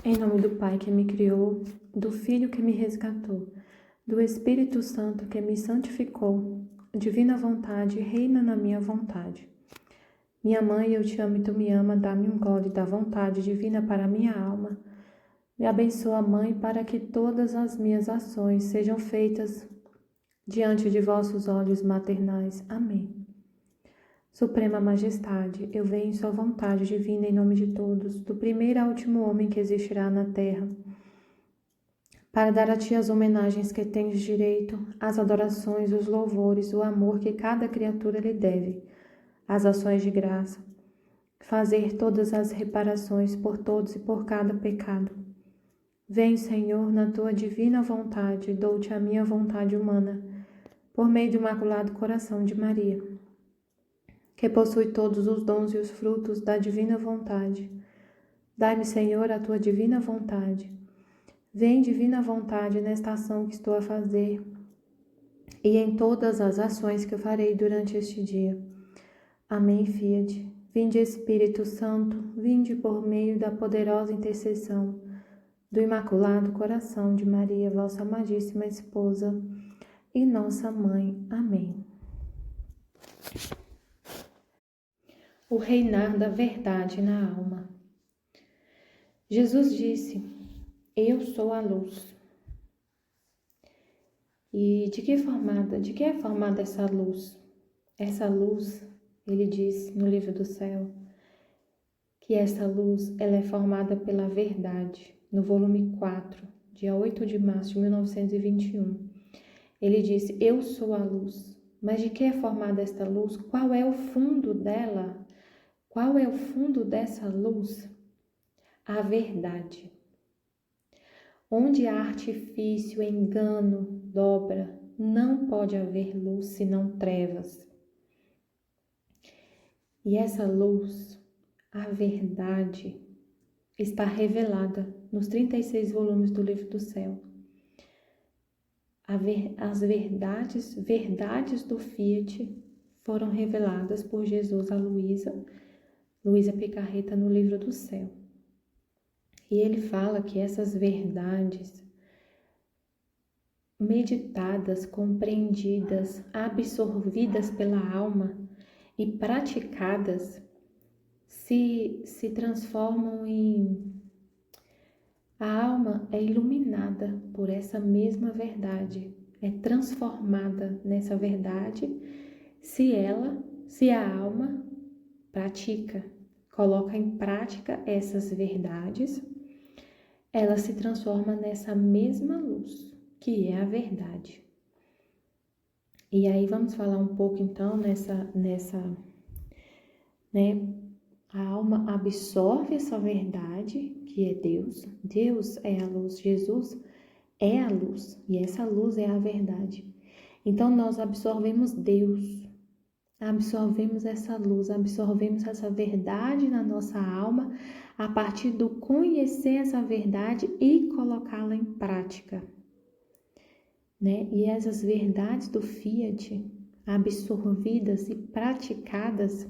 Em nome do Pai que me criou, do Filho que me resgatou, do Espírito Santo que me santificou, divina vontade reina na minha vontade. Minha mãe, eu te amo e tu me ama, dá-me um gole da vontade divina para a minha alma. Me abençoa, Mãe, para que todas as minhas ações sejam feitas diante de vossos olhos maternais. Amém. Suprema Majestade, eu venho em sua vontade divina em nome de todos, do primeiro ao último homem que existirá na terra, para dar a ti as homenagens que tens direito, as adorações, os louvores, o amor que cada criatura lhe deve, as ações de graça, fazer todas as reparações por todos e por cada pecado. Vem, Senhor, na tua divina vontade, dou-te a minha vontade humana, por meio do Imaculado Coração de Maria, que possui todos os dons e os frutos da divina vontade. Dai-me, Senhor, a tua divina vontade. Vem, divina vontade, nesta ação que estou a fazer e em todas as ações que eu farei durante este dia. Amém, Fiat. Vinde, Espírito Santo, vinde por meio da poderosa intercessão do Imaculado Coração de Maria, vossa amadíssima esposa e nossa mãe. Amém. O reinar da verdade na alma. Jesus disse: eu sou a luz. E de que é formada essa luz? Essa luz, ele diz no livro do céu, que essa luz ela é formada pela verdade, no volume 4, dia 8 de março de 1921. Ele disse: eu sou a luz. Mas de que é formada esta luz? Qual é o fundo dela? Qual é o fundo dessa luz? A verdade. Onde há artifício, engano, dobra, não pode haver luz senão trevas. E essa luz, a verdade, está revelada nos 36 volumes do Livro do Céu. As verdades do Fiat foram reveladas por Jesus a Luísa Picarreta, no Livro do Céu. E ele fala que essas verdades meditadas, compreendidas, absorvidas pela alma e praticadas se transformam em... A alma é iluminada por essa mesma verdade, é transformada nessa verdade se a alma pratica, coloca em prática essas verdades, ela se transforma nessa mesma luz, que é a verdade. E aí vamos falar um pouco então a alma absorve essa verdade, que é Deus. Deus é a luz, Jesus é a luz, e essa luz é a verdade. Então nós absorvemos Deus, absorvemos essa luz, absorvemos essa verdade na nossa alma a partir do conhecer essa verdade e colocá-la em prática, né? E essas verdades do Fiat, absorvidas e praticadas,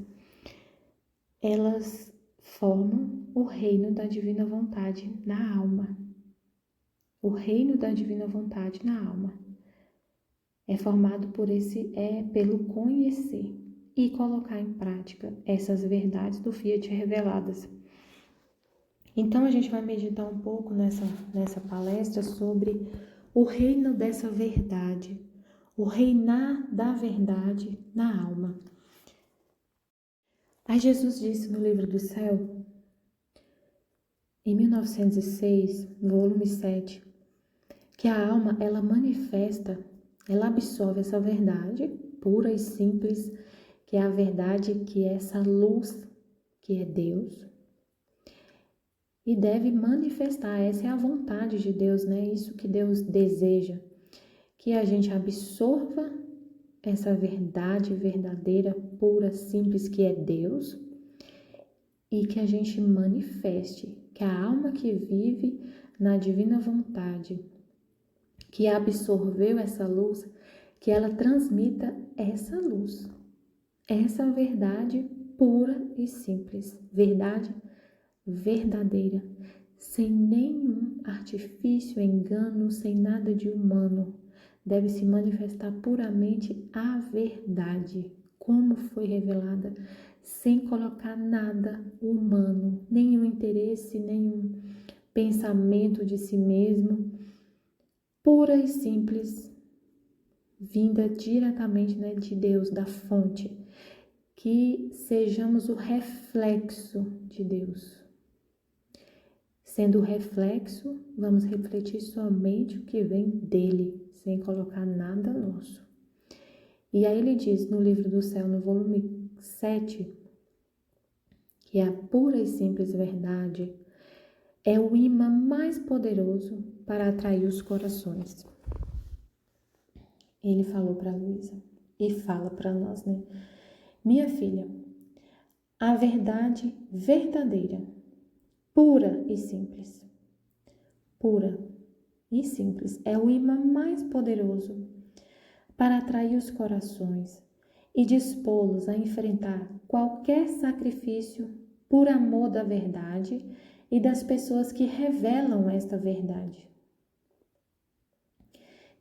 elas formam o reino da divina vontade na alma. O reino da divina vontade na alma é formado pelo conhecer e colocar em prática essas verdades do Fiat reveladas. Então a gente vai meditar um pouco nessa palestra sobre o reino dessa verdade, o reinar da verdade na alma. Aí Jesus disse no Livro do Céu, em 1906, volume 7, que a alma, ela manifesta, ela absorve essa verdade pura e simples, que é a verdade, que é essa luz, que é Deus, e deve manifestar, essa é a vontade de Deus, né? Isso que Deus deseja, que a gente absorva essa verdade verdadeira, pura, simples, que é Deus, e que a gente manifeste, que a alma que vive na divina vontade, que absorveu essa luz, que ela transmita essa luz, essa verdade pura e simples, verdade verdadeira, sem nenhum artifício, engano, sem nada de humano. Deve se manifestar puramente a verdade, como foi revelada, sem colocar nada humano, nenhum interesse, nenhum pensamento de si mesmo, pura e simples, vinda diretamente, de Deus, da fonte. Que sejamos o reflexo de Deus. Sendo o reflexo, vamos refletir somente o que vem dele, sem colocar nada nosso. E aí ele diz no livro do céu, no volume 7, que a pura e simples verdade é o imã mais poderoso para atrair os corações. Ele falou para Luísa e fala para nós, Minha filha, a verdade verdadeira, pura e simples, é o imã mais poderoso para atrair os corações e dispô-los a enfrentar qualquer sacrifício por amor da verdade e das pessoas que revelam esta verdade.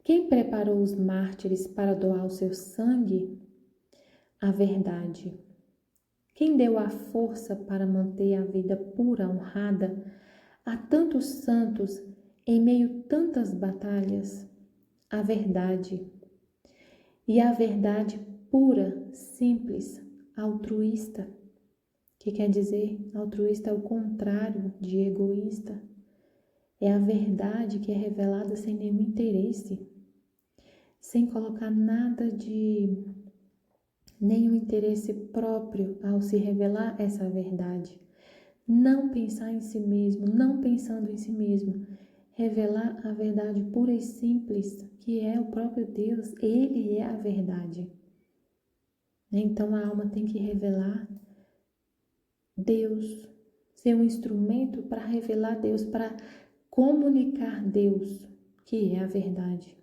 Quem preparou os mártires para doar o seu sangue? A verdade. Quem deu a força para manter a vida pura, honrada, a tantos santos em meio a tantas batalhas? A verdade. E a verdade pura, simples, altruísta, que quer dizer, altruísta é o contrário de egoísta. É a verdade que é revelada sem nenhum interesse, sem colocar nada de nenhum interesse próprio ao se revelar essa verdade. Não pensar em si mesmo, não pensando em si mesmo. Revelar a verdade pura e simples, que é o próprio Deus. Ele é a verdade. Então a alma tem que revelar Deus, ser um instrumento para revelar Deus, para comunicar Deus, que é a verdade.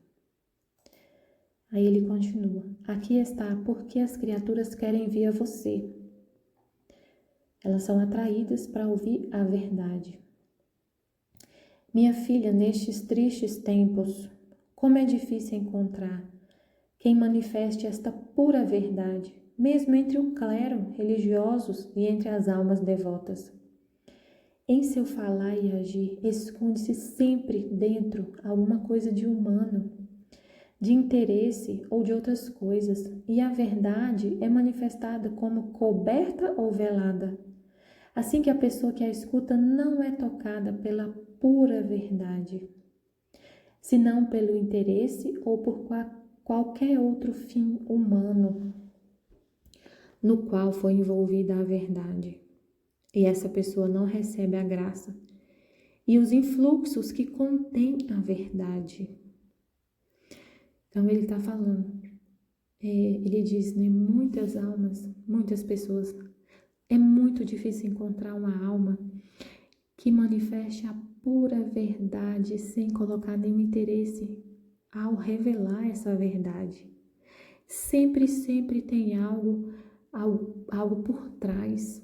Aí ele continua, aqui está porque as criaturas querem vir a você. Elas são atraídas para ouvir a verdade. Minha filha, nestes tristes tempos, como é difícil encontrar quem manifeste esta pura verdade, mesmo entre o clero, religiosos e entre as almas devotas. Em seu falar e agir, esconde-se sempre dentro alguma coisa de humano, de interesse ou de outras coisas, e a verdade é manifestada como coberta ou velada. Assim que a pessoa que a escuta não é tocada pela pura verdade, senão pelo interesse ou por qualquer outro fim humano no qual foi envolvida a verdade. E essa pessoa não recebe a graça e os influxos que contém a verdade. Então ele está falando, ele diz, muitas almas, muitas pessoas, é muito difícil encontrar uma alma que manifeste a pura verdade sem colocar nenhum interesse ao revelar essa verdade. Sempre tem algo por trás,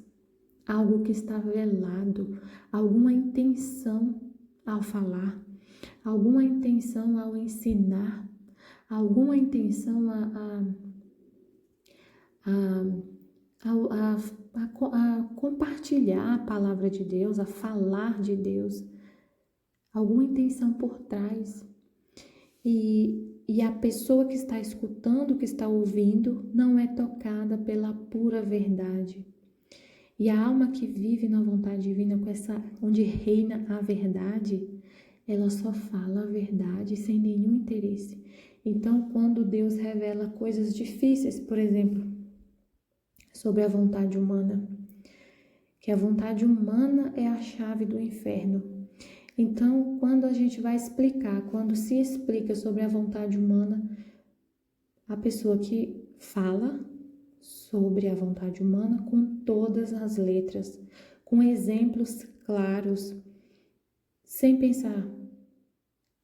algo que está velado, alguma intenção ao falar, alguma intenção ao ensinar, alguma intenção a compartilhar a palavra de Deus, a falar de Deus, alguma intenção por trás. E a pessoa que está escutando, que está ouvindo, não é tocada pela pura verdade. E a alma que vive na vontade divina, onde reina a verdade, ela só fala a verdade sem nenhum interesse. Então, quando Deus revela coisas difíceis, por exemplo, sobre a vontade humana, que a vontade humana é a chave do inferno. Então, quando a gente vai explicar, quando se explica sobre a vontade humana, a pessoa que fala sobre a vontade humana com todas as letras, com exemplos claros, sem pensar,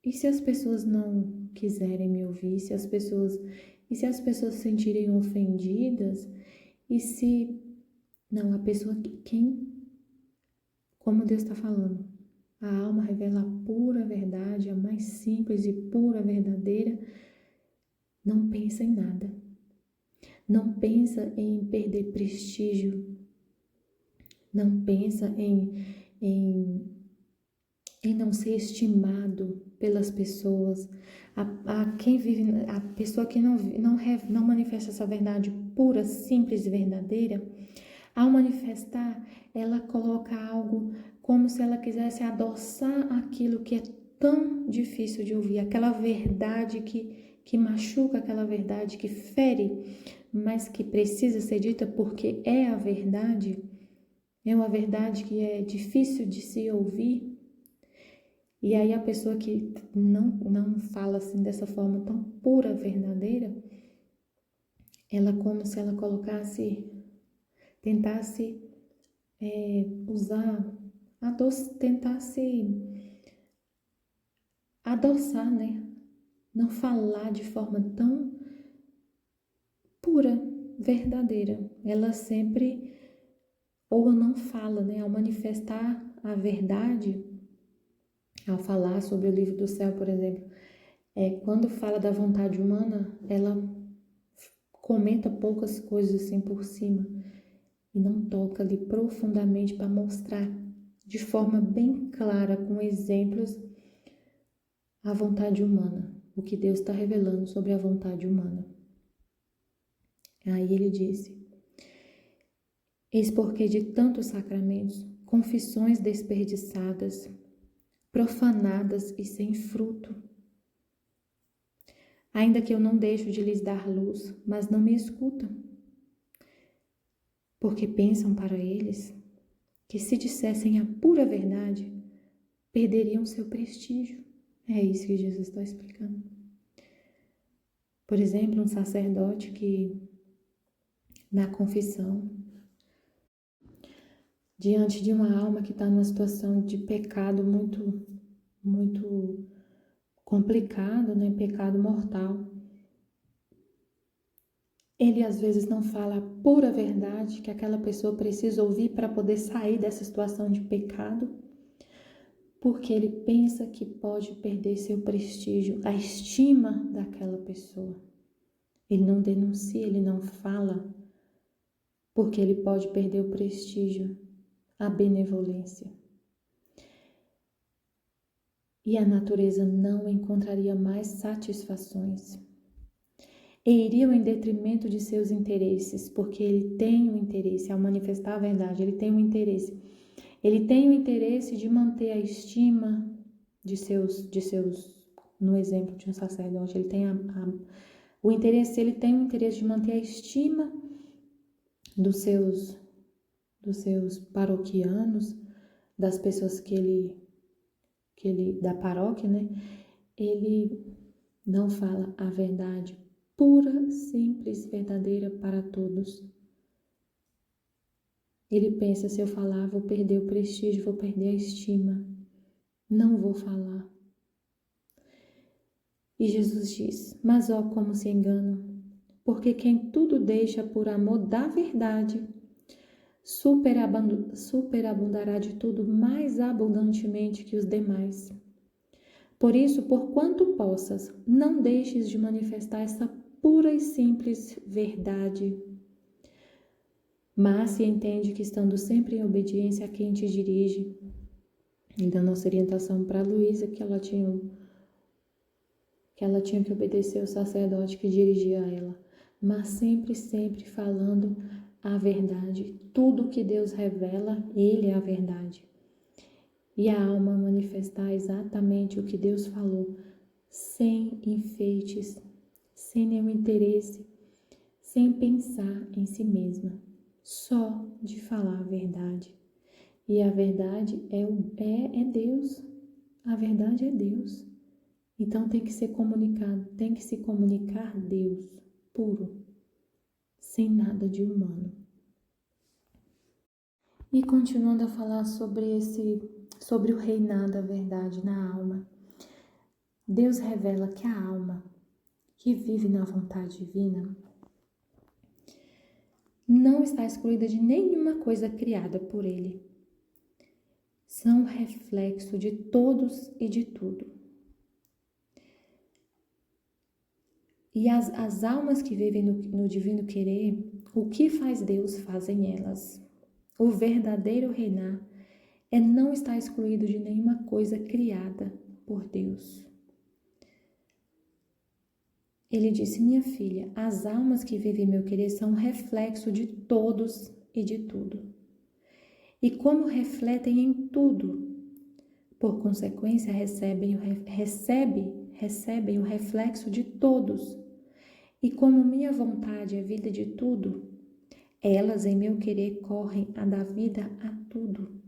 e se as pessoas não quiserem me ouvir, e se as pessoas se sentirem ofendidas, e se não, a pessoa como Deus está falando, A alma revela a pura verdade, a mais simples e pura verdadeira. Não pensa em nada. Não pensa em perder prestígio. Não pensa em não ser estimado pelas pessoas. Quem vive, a pessoa que não manifesta essa verdade pura, simples e verdadeira, ao manifestar, ela coloca algo como se ela quisesse adoçar aquilo que é tão difícil de ouvir, aquela verdade que machuca, aquela verdade que fere, mas que precisa ser dita porque é a verdade, é uma verdade que é difícil de se ouvir. E aí a pessoa que não fala assim dessa forma tão pura, verdadeira, ela como se ela tentasse tentasse adoçar, né? Não falar de forma tão pura, verdadeira. Ela sempre, ou não fala, né? Ao manifestar a verdade, ao falar sobre o livro do céu, por exemplo, quando fala da vontade humana, ela comenta poucas coisas assim por cima e não toca ali profundamente para mostrar de forma bem clara, com exemplos, a vontade humana, o que Deus está revelando sobre a vontade humana. Aí ele disse: eis porque de tantos sacramentos, confissões desperdiçadas, profanadas e sem fruto, ainda que eu não deixo de lhes dar luz, mas não me escutam, porque pensam para eles que se dissessem a pura verdade, perderiam seu prestígio. É isso que Jesus está explicando. Por exemplo, um sacerdote que, na confissão, diante de uma alma que está numa situação de pecado muito complicado, né? Pecado mortal, ele às vezes não fala a pura verdade que aquela pessoa precisa ouvir para poder sair dessa situação de pecado, porque ele pensa que pode perder seu prestígio, a estima daquela pessoa. Ele não denuncia, ele não fala, porque ele pode perder o prestígio, a benevolência. E a natureza não encontraria mais satisfações. E iriam em detrimento de seus interesses, porque ele tem um interesse, ao manifestar a verdade, ele tem um interesse. Ele tem o interesse de manter a estima de seus, no exemplo de um sacerdote, ele tem o interesse, ele tem o interesse de manter a estima dos seus paroquianos, das pessoas que ele da paróquia, né? Ele não fala a verdade pura, simples, verdadeira para todos. Ele pensa, se eu falar, vou perder o prestígio, vou perder a estima. Não vou falar. E Jesus diz: mas ó como se enganam, porque quem tudo deixa por amor da verdade, superabundará de tudo mais abundantemente que os demais. Por isso, por quanto possas, não deixes de manifestar essa pura e simples verdade. Mas se entende que, estando sempre em obediência a quem te dirige, e da nossa orientação para Luísa, que ela tinha que obedecer ao sacerdote que dirigia ela, mas sempre falando a verdade. Tudo que Deus revela, Ele é a verdade. E a alma manifestar exatamente o que Deus falou, sem enfeites, sem nenhum interesse, sem pensar em si mesma, só de falar a verdade. E a verdade é Deus. A verdade é Deus. Então tem que ser comunicado, tem que se comunicar Deus puro, sem nada de humano. E continuando a falar sobre o reinar da verdade na alma, Deus revela que a alma que vive na vontade divina não está excluída de nenhuma coisa criada por Ele. são reflexo de todos e de tudo. E as almas que vivem no divino querer, o que faz Deus, fazem elas. O verdadeiro reinar é não estar excluído de nenhuma coisa criada por Deus. Ele disse: minha filha, as almas que vivem meu querer são um reflexo de todos e de tudo. E como refletem em tudo, por consequência recebem o reflexo de todos. E como minha vontade é vida de tudo, elas em meu querer correm a dar vida a tudo.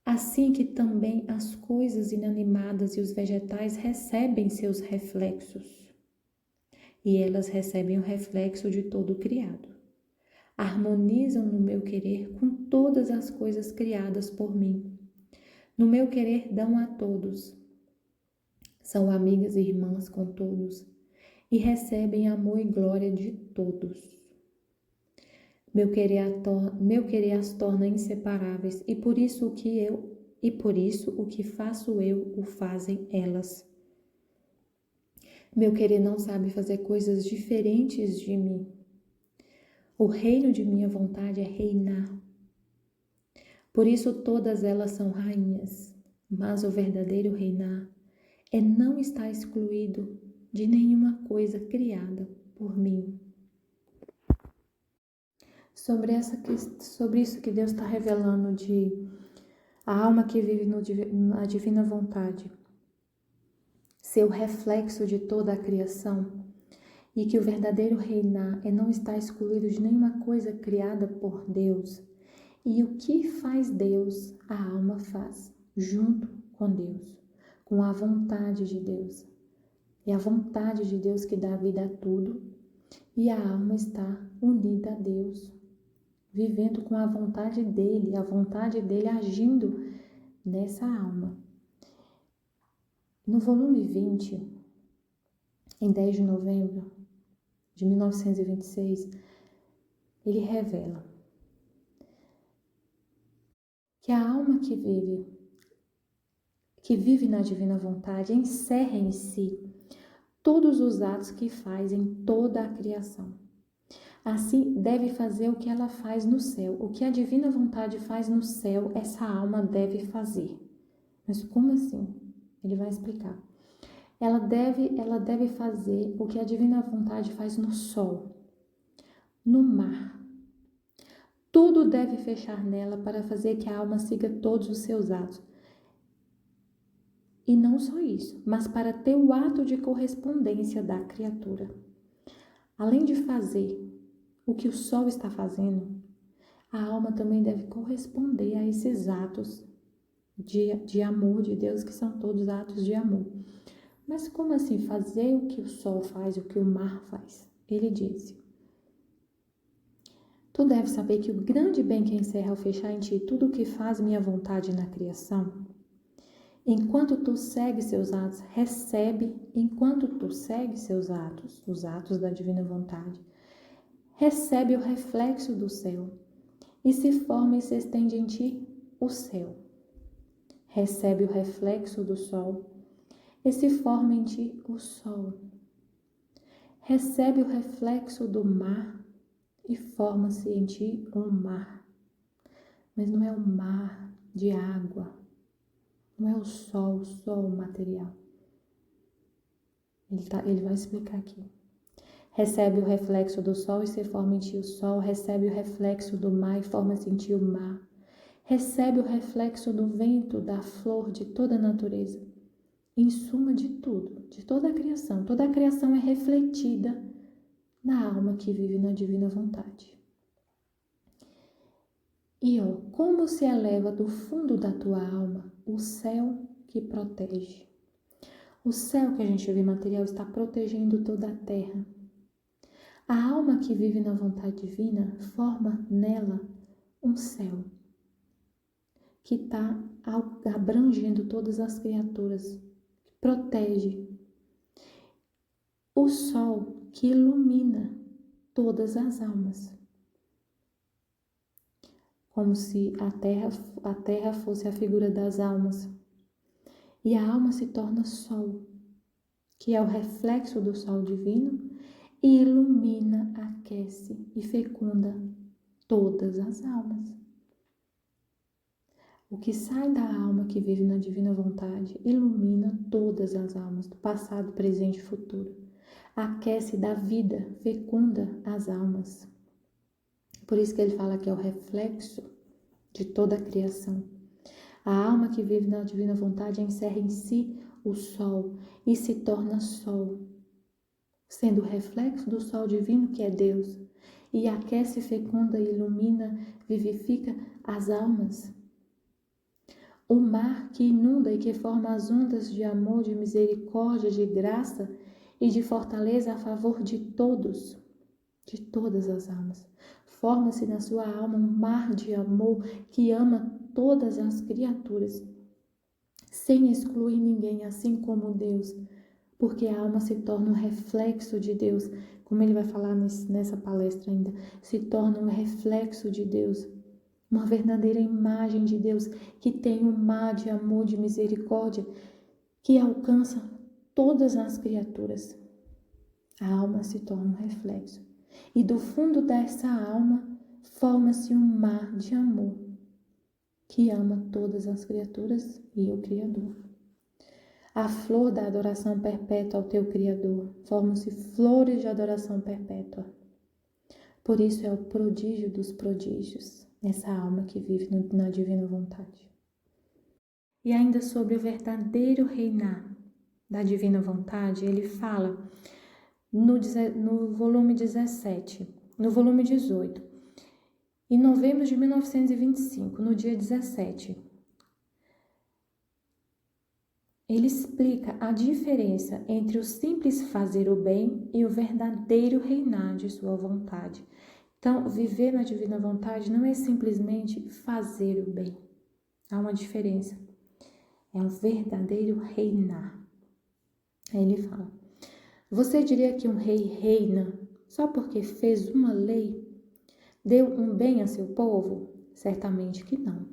Assim que também as coisas inanimadas e os vegetais recebem seus reflexos. E elas recebem o reflexo de todo o criado. Harmonizam no meu querer com todas as coisas criadas por mim. No meu querer dão a todos. São amigas e irmãs com todos. E recebem amor e glória de todos. Meu querer as torna inseparáveis, e por isso o que faço eu, o fazem elas. Meu querer não sabe fazer coisas diferentes de mim. O reino de minha vontade é reinar. Por isso todas elas são rainhas, mas o verdadeiro reinar é não estar excluído de nenhuma coisa criada por mim. Sobre isso que Deus está revelando de a alma que vive na divina vontade ser o reflexo de toda a criação, e que o verdadeiro reinar é não estar excluído de nenhuma coisa criada por Deus. E o que faz Deus, a alma faz, junto com Deus, com a vontade de Deus. É a vontade de Deus que dá vida a tudo, e a alma está unida a Deus, vivendo com a vontade dele agindo nessa alma. No volume 20, em 10 de novembro de 1926, ele revela que a alma que vive na divina vontade encerra em si todos os atos que faz em toda a criação. Assim, deve fazer o que ela faz no céu. O que a divina vontade faz no céu, essa alma deve fazer. Mas como assim? Ele vai explicar. Ela deve fazer o que a divina vontade faz no sol, no mar. Tudo deve fechar nela para fazer que a alma siga todos os seus atos. E não só isso, mas para ter o ato de correspondência da criatura. Além de fazer o que o sol está fazendo, a alma também deve corresponder a esses atos de amor de Deus, que são todos atos de amor. Mas como assim fazer o que o sol faz, o que o mar faz? Ele disse: tu deves saber que o grande bem que encerra ao fechar em ti tudo o que faz minha vontade na criação, enquanto tu segues seus atos, os atos da divina vontade, recebe o reflexo do céu, e se forma e se estende em ti o céu. Recebe o reflexo do sol, e se forma em ti o sol. Recebe o reflexo do mar, e forma-se em ti um mar. Mas não é um mar de água, não é o sol material. Ele vai explicar aqui. Recebe o reflexo do sol e se forma em ti o sol. Recebe o reflexo do mar e forma-se em ti o mar. Recebe o reflexo do vento, da flor, de toda a natureza. Em suma, de tudo, de toda a criação. Toda a criação é refletida na alma que vive na divina vontade. E como se eleva do fundo da tua alma o céu que protege. O céu que a gente vê material está protegendo toda a terra. A alma que vive na vontade divina forma nela um céu que está abrangendo todas as criaturas, que protege. O sol que ilumina todas as almas. como se a terra fosse a figura das almas. E a alma se torna sol, que é o reflexo do sol divino, e ilumina, aquece e fecunda todas as almas. O que sai da alma que vive na divina vontade ilumina todas as almas, do passado, presente e futuro. Aquece da vida, fecunda as almas. Por isso que ele fala que é o reflexo de toda a criação. A alma que vive na divina vontade encerra em si o sol e se torna sol, sendo o reflexo do sol divino que é Deus, e aquece, fecunda, ilumina, vivifica as almas. O mar que inunda e que forma as ondas de amor, de misericórdia, de graça e de fortaleza a favor de todos, de todas as almas. Forma-se na sua alma um mar de amor que ama todas as criaturas, sem excluir ninguém, assim como Deus, porque a alma se torna um reflexo de Deus, como ele vai falar nessa palestra ainda, se torna um reflexo de Deus, uma verdadeira imagem de Deus, que tem um mar de amor, de misericórdia, que alcança todas as criaturas. A alma se torna um reflexo. E do fundo dessa alma forma-se um mar de amor, que ama todas as criaturas e o Criador. A flor da adoração perpétua ao teu Criador, formam-se flores de adoração perpétua. Por isso é o prodígio dos prodígios, essa alma que vive na divina vontade. E ainda sobre o verdadeiro reinar da divina vontade, ele fala no volume 17, no volume 18, em novembro de 1925, no dia 17. Ele explica a diferença entre o simples fazer o bem e o verdadeiro reinar de sua vontade. Então, viver na divina vontade não é simplesmente fazer o bem. Há uma diferença. É um verdadeiro reinar. Aí ele fala: você diria que um rei reina só porque fez uma lei? Deu um bem a seu povo? Certamente que não.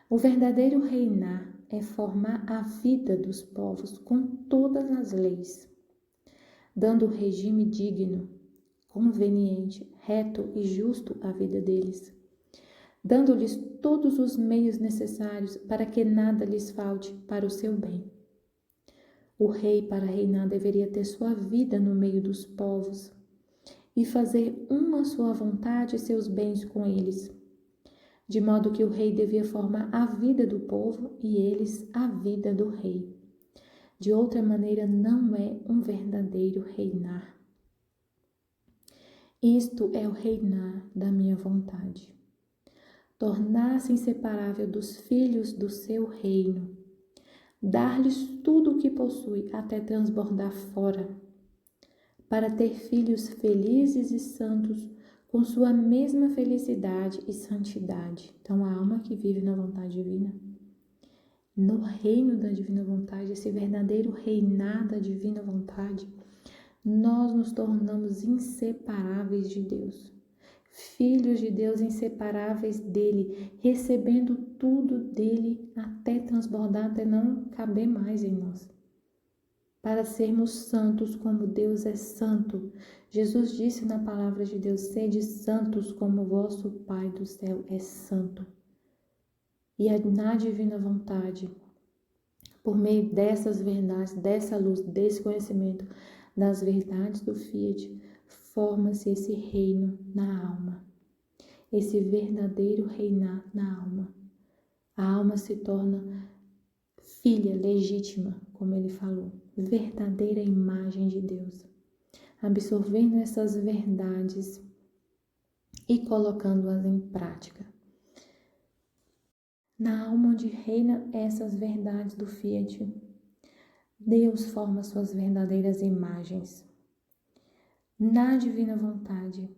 O verdadeiro reinar é formar a vida dos povos com todas as leis, dando regime digno, conveniente, reto e justo à vida deles, dando-lhes todos os meios necessários para que nada lhes falte para o seu bem. O rei, para reinar, deveria ter sua vida no meio dos povos e fazer uma sua vontade e seus bens com eles, de modo que o rei devia formar a vida do povo e eles a vida do rei. De outra maneira, não é um verdadeiro reinar. Isto é o reinar da minha vontade. Tornar-se inseparável dos filhos do seu reino. Dar-lhes tudo o que possui até transbordar fora. Para ter filhos felizes e santos, com sua mesma felicidade e santidade. Então, a alma que vive na vontade divina, no reino da divina vontade, esse verdadeiro reinar da divina vontade, nós nos tornamos inseparáveis de Deus, filhos de Deus inseparáveis dele, recebendo tudo dele até transbordar, até não caber mais em nós. Para sermos santos como Deus é santo. Jesus disse na palavra de Deus: sede santos como vosso Pai do céu é santo. E na divina vontade, por meio dessas verdades, dessa luz, desse conhecimento das verdades do Fiat, forma-se esse reino na alma, esse verdadeiro reinar na alma. A alma se torna filha legítima, como ele falou, verdadeira imagem de Deus, absorvendo essas verdades e colocando-as em prática. Na alma onde reina essas verdades do Fiat, Deus forma suas verdadeiras imagens. Na divina vontade,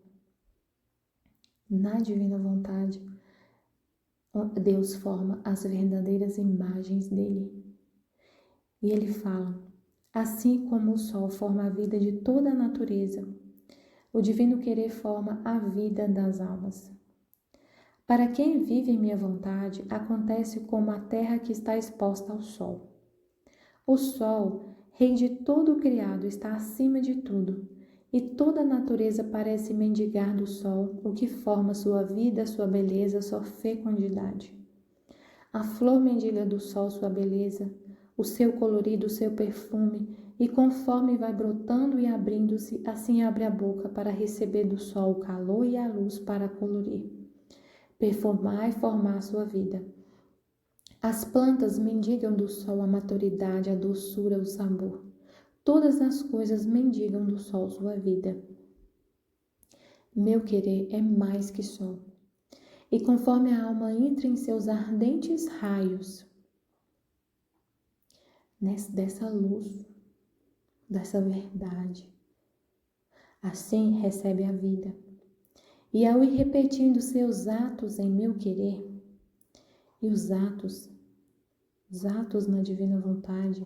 Deus forma as verdadeiras imagens dele. E ele fala: assim como o sol forma a vida de toda a natureza, o divino querer forma a vida das almas. Para quem vive em minha vontade, acontece como a terra que está exposta ao sol. O sol, rei de todo o criado, está acima de tudo, e toda a natureza parece mendigar do sol, o que forma sua vida, sua beleza, sua fecundidade. A flor mendiga do sol sua beleza, o seu colorido, o seu perfume, e conforme vai brotando e abrindo-se, assim abre a boca para receber do sol o calor e a luz para colorir, perfumar e formar sua vida. As plantas mendigam do sol a maturidade, a doçura, o sabor. Todas as coisas mendigam do sol sua vida. Meu querer é mais que sol. E conforme a alma entra em seus ardentes raios, dessa luz, dessa verdade, assim recebe a vida. E ao ir repetindo seus atos em meu querer, e os atos na divina vontade,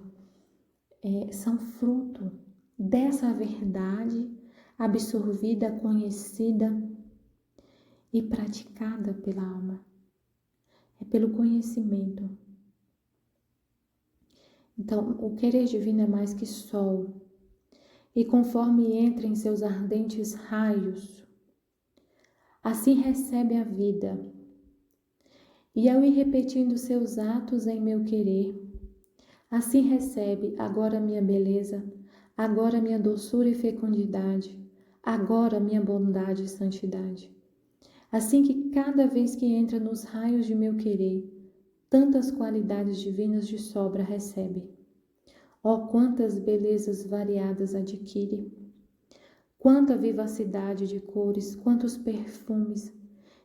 são fruto dessa verdade absorvida, conhecida e praticada pela alma. É pelo conhecimento. Então, o querer divino é mais que sol. E conforme entra em seus ardentes raios, assim recebe a vida. E ao ir repetindo seus atos em meu querer, assim recebe agora minha beleza, agora minha doçura e fecundidade, agora minha bondade e santidade. Assim que cada vez que entra nos raios de meu querer, tantas qualidades divinas de sobra recebe. Oh, quantas belezas variadas adquire! Quanta vivacidade de cores, quantos perfumes!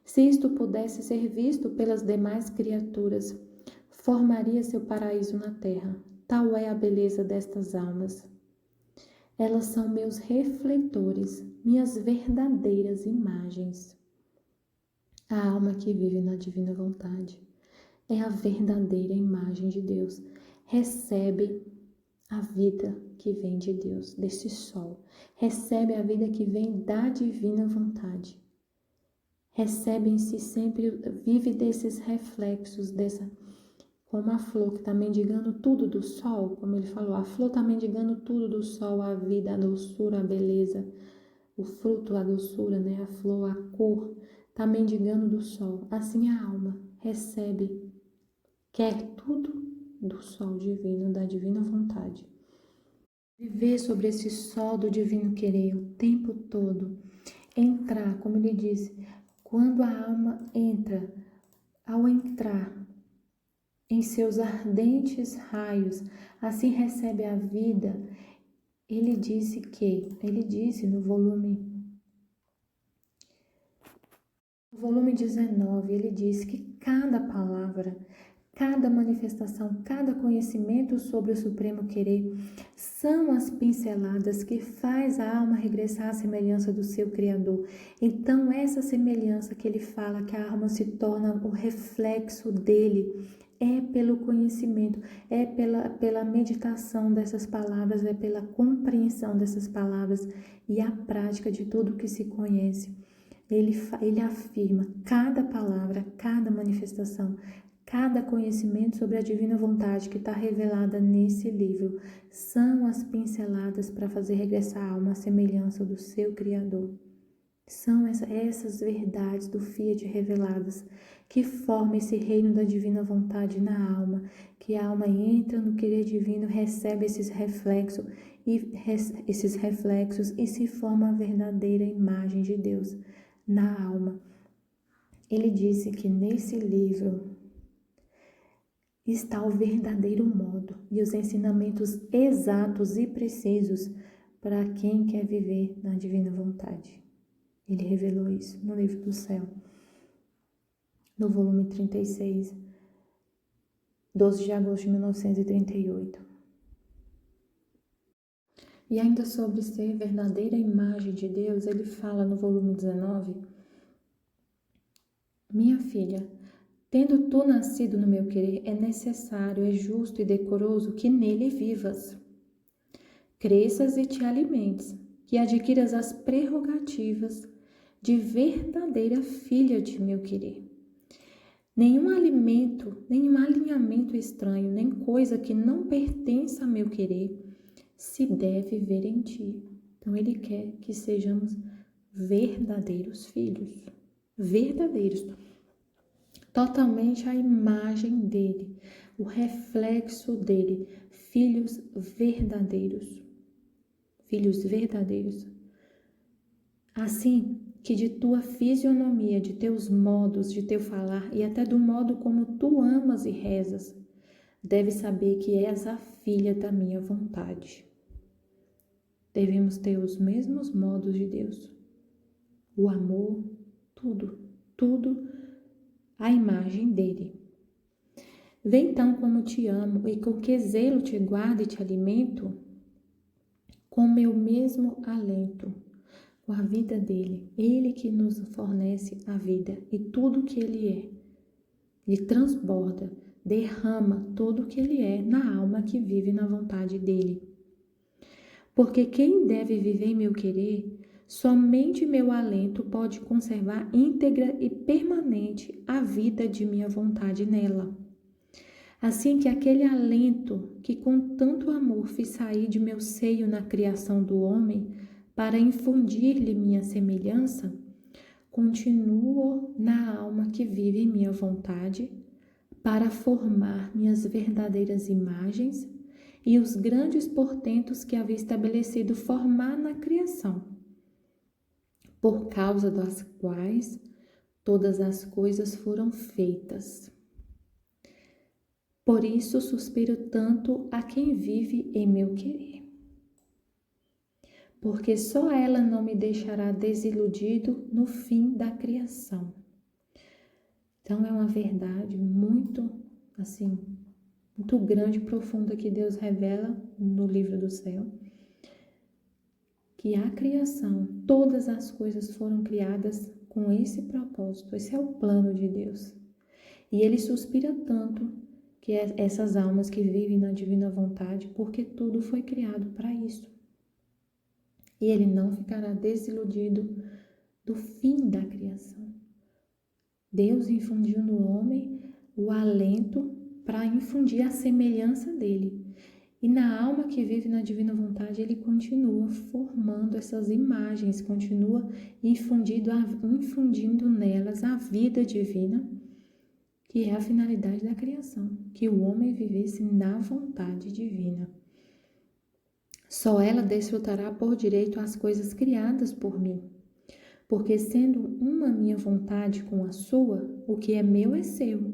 Se isto pudesse ser visto pelas demais criaturas, formaria seu paraíso na terra. Tal é a beleza destas almas. Elas são meus refletores, minhas verdadeiras imagens. A alma que vive na divina vontade é a verdadeira imagem de Deus. Recebe a vida que vem de Deus, desse sol. Recebe a vida que vem da divina vontade. Recebe em si sempre, vive desses reflexos, como a flor que está mendigando tudo do sol, como ele falou, a flor está mendigando tudo do sol, a vida, a doçura, a beleza, o fruto, a doçura, né? A flor, a cor, está mendigando do sol. Assim a alma recebe, quer tudo do sol divino, da divina vontade. Viver sobre esse sol do divino querer o tempo todo, entrar, como ele disse, quando a alma entra, ao entrar em seus ardentes raios, assim recebe a vida. Ele disse no volume 19, ele disse que cada palavra, cada manifestação, cada conhecimento sobre o supremo querer são as pinceladas que faz a alma regressar à semelhança do seu Criador. Então, essa semelhança que ele fala, que a alma se torna o reflexo dele, é pelo conhecimento, é pela meditação dessas palavras, é pela compreensão dessas palavras e a prática de tudo que se conhece. Ele afirma cada palavra, cada manifestação, cada conhecimento sobre a divina vontade que está revelada nesse livro são as pinceladas para fazer regressar a alma à semelhança do seu Criador. São essas verdades do Fiat reveladas que formam esse reino da divina vontade na alma, que a alma entra no querer divino, recebe esses reflexos e se forma a verdadeira imagem de Deus na alma. Ele disse que nesse livro está o verdadeiro modo e os ensinamentos exatos e precisos para quem quer viver na divina vontade. Ele revelou isso no livro do céu, no volume 36, 12 de agosto de 1938. E ainda sobre ser verdadeira imagem de Deus, ele fala no volume 19: Minha filha, tendo tu nascido no meu querer, é necessário, é justo e decoroso que nele vivas. Cresças e te alimentes, que adquiras as prerrogativas de verdadeira filha de meu querer. Nenhum alimento, nenhum alinhamento estranho, nem coisa que não pertença a meu querer, se deve ver em ti. Então, Ele quer que sejamos verdadeiros filhos. Verdadeiros. Totalmente a imagem dele, o reflexo dele. Filhos verdadeiros. Filhos verdadeiros. Assim que de tua fisionomia, de teus modos, de teu falar e até do modo como tu amas e rezas, deve saber que és a filha da minha vontade. Devemos ter os mesmos modos de Deus. O amor, tudo a imagem dele. Vê então como te amo e com que zelo te guardo e te alimento, com meu mesmo alento, com a vida dele. Ele que nos fornece a vida e tudo que ele é. Ele transborda, derrama tudo o que ele é na alma que vive na vontade dele. Porque quem deve viver em meu querer, somente meu alento pode conservar íntegra e permanente a vida de minha vontade nela. Assim que aquele alento que com tanto amor fiz sair de meu seio na criação do homem, para infundir-lhe minha semelhança, continuo na alma que vive em minha vontade, para formar minhas verdadeiras imagens e os grandes portentos que havia estabelecido formar na criação, por causa das quais todas as coisas foram feitas. Por isso suspiro tanto a quem vive em meu querer, porque só ela não me deixará desiludido no fim da criação. Então é uma verdade muito grande, profunda que Deus revela no livro do céu, que a criação, todas as coisas foram criadas com esse propósito, esse é o plano de Deus. E Ele suspira tanto que essas almas que vivem na divina vontade, porque tudo foi criado para isso. E Ele não ficará desiludido do fim da criação. Deus infundiu no homem o alento para infundir a semelhança dele. E na alma que vive na divina vontade, Ele continua formando essas imagens, continua infundindo nelas a vida divina, que é a finalidade da criação, que o homem vivesse na vontade divina. Só ela desfrutará por direito as coisas criadas por mim, porque sendo uma minha vontade com a sua, o que é meu é seu,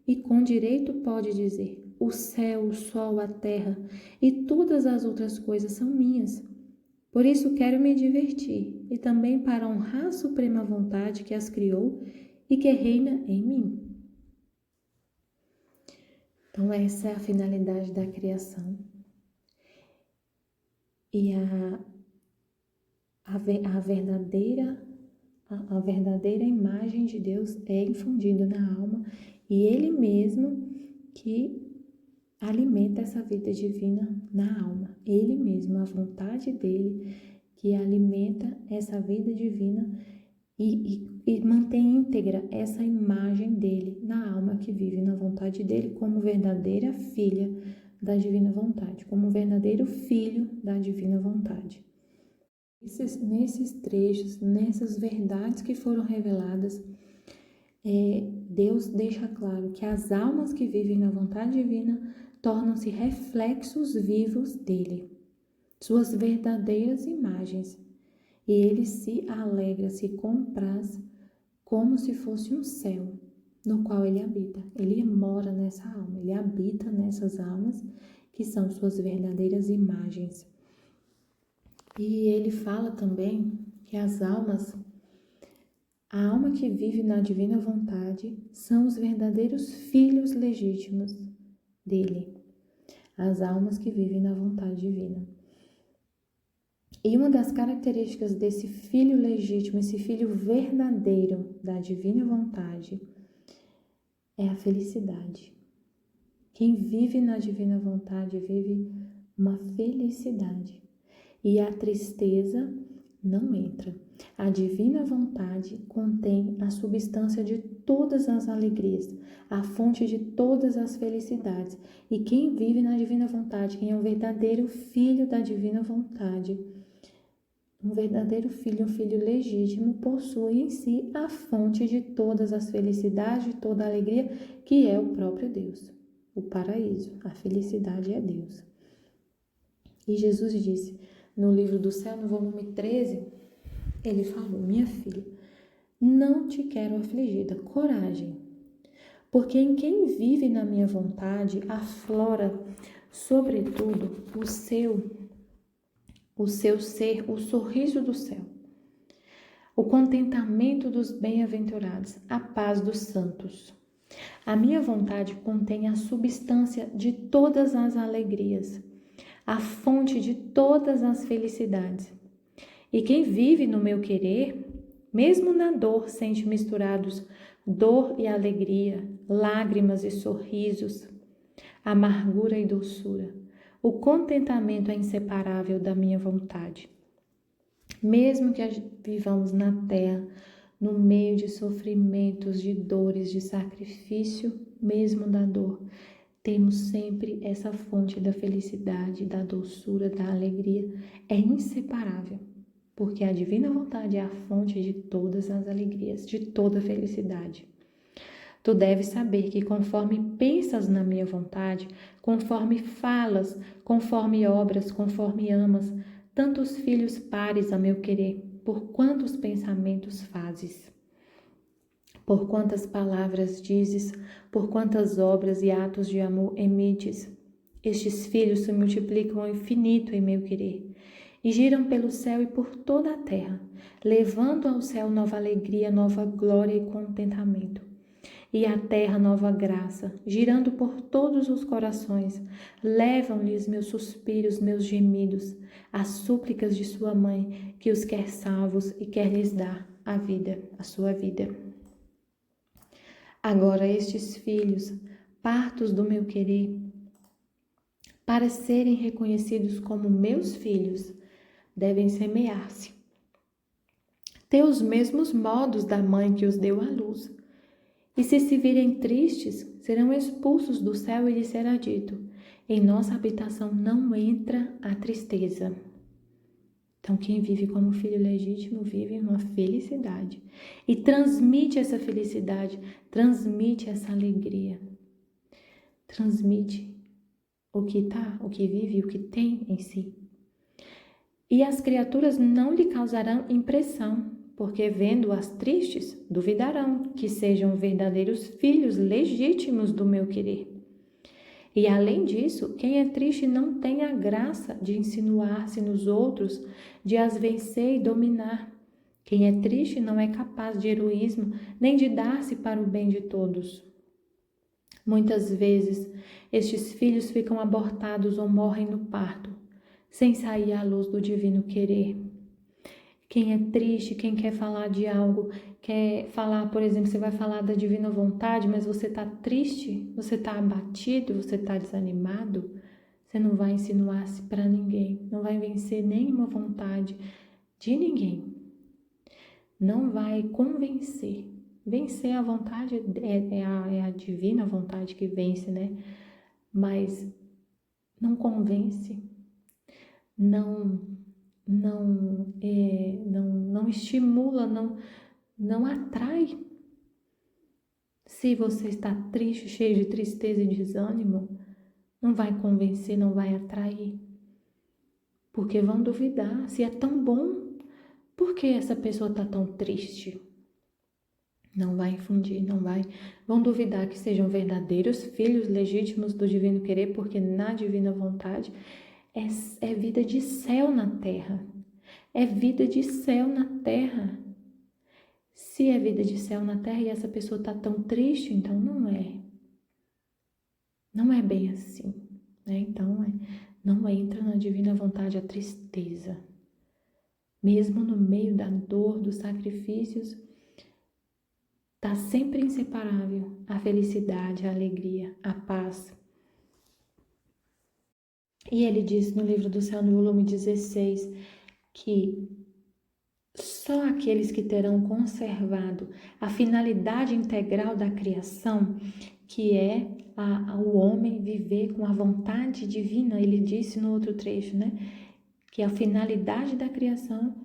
e com direito pode dizer, o céu, o sol, a terra e todas as outras coisas são minhas. Por isso quero me divertir, e também para honrar a suprema vontade que as criou e que reina em mim. Então essa é a finalidade da criação. E a verdadeira imagem de Deus é infundida na alma, e Ele mesmo que alimenta essa vida divina na alma. Ele mesmo, a vontade dele que alimenta essa vida divina e mantém íntegra essa imagem dele na alma que vive na vontade dele como verdadeira filha da divina vontade, como verdadeiro filho da divina vontade. Nesses trechos, nessas verdades que foram reveladas, Deus deixa claro que as almas que vivem na vontade divina tornam-se reflexos vivos dele, suas verdadeiras imagens, e ele se alegra, se compraz como se fosse um céu no qual ele habita. Ele mora nessa alma, ele habita nessas almas que são suas verdadeiras imagens. E ele fala também que as almas, a alma que vive na divina vontade, são os verdadeiros filhos legítimos dele, as almas que vivem na vontade divina. E uma das características desse filho legítimo, esse filho verdadeiro da divina vontade, é a felicidade. Quem vive na divina vontade vive uma felicidade. E a tristeza não entra. A divina vontade contém a substância de todas as alegrias, a fonte de todas as felicidades. E quem vive na divina vontade, quem é um verdadeiro filho da divina vontade, um verdadeiro filho, um filho legítimo, possui em si a fonte de todas as felicidades, de toda a alegria, que é o próprio Deus, o paraíso. A felicidade é Deus. E Jesus disse no livro do céu, no volume 13, ele falou: minha filha, não te quero afligida, coragem, porque em quem vive na minha vontade aflora, sobretudo, o seu ser, o sorriso do céu, o contentamento dos bem-aventurados, a paz dos santos. A minha vontade contém a substância de todas as alegrias, a fonte de todas as felicidades. E quem vive no meu querer, mesmo na dor, sente misturados dor e alegria, lágrimas e sorrisos, amargura e doçura. O contentamento é inseparável da minha vontade. Mesmo que vivamos na terra, no meio de sofrimentos, de dores, de sacrifício, mesmo da dor, temos sempre essa fonte da felicidade, da doçura, da alegria. É inseparável, porque a divina vontade é a fonte de todas as alegrias, de toda a felicidade. Tu deves saber que conforme pensas na minha vontade, conforme falas, conforme obras, conforme amas, tantos filhos pares a meu querer, por quantos pensamentos fazes, por quantas palavras dizes, por quantas obras e atos de amor emites. Estes filhos se multiplicam ao infinito em meu querer e giram pelo céu e por toda a terra, levando ao céu nova alegria, nova glória e contentamento. E à terra nova graça, girando por todos os corações, levam-lhes meus suspiros, meus gemidos, as súplicas de sua mãe, que os quer salvos e quer lhes dar a vida, a sua vida. Agora estes filhos, partos do meu querer, para serem reconhecidos como meus filhos, devem semear-se. Ter os mesmos modos da mãe que os deu à luz. E se virem tristes, serão expulsos do céu e lhes será dito: em nossa habitação não entra a tristeza. Então, quem vive como filho legítimo vive uma felicidade e transmite essa felicidade, transmite essa alegria, transmite o que vive, o que tem em si. E as criaturas não lhe causarão impressão, porque vendo-as tristes, duvidarão que sejam verdadeiros filhos legítimos do meu querer. E além disso, quem é triste não tem a graça de insinuar-se nos outros, de as vencer e dominar. Quem é triste não é capaz de heroísmo, nem de dar-se para o bem de todos. Muitas vezes, estes filhos ficam abortados ou morrem no parto, sem sair à luz do divino querer. Quem é triste, quem quer falar de algo, quer falar, por exemplo, você vai falar da divina vontade, mas você está triste, você está abatido, você está desanimado, você não vai insinuar-se para ninguém, não vai vencer nenhuma vontade de ninguém, não vai convencer. Vencer a vontade é a divina vontade que vence, né? Mas não convence, não estimula, não atrai. Se você está triste, cheio de tristeza e desânimo, não vai convencer, não vai atrair. Porque vão duvidar, se é tão bom, por que essa pessoa está tão triste? Não vai infundir, vão duvidar que sejam verdadeiros filhos legítimos do divino querer, porque na divina vontade é vida de céu na terra. É vida de céu na terra. Se é vida de céu na terra e essa pessoa está tão triste, então não é. Não é bem assim, né? Então, não entra na divina vontade a tristeza. Mesmo no meio da dor, dos sacrifícios, está sempre inseparável a felicidade, a alegria, a paz. E ele diz no livro do céu, no volume 16, que só aqueles que terão conservado a finalidade integral da criação, que é o homem viver com a vontade divina. Ele disse no outro trecho, né? Que a finalidade da criação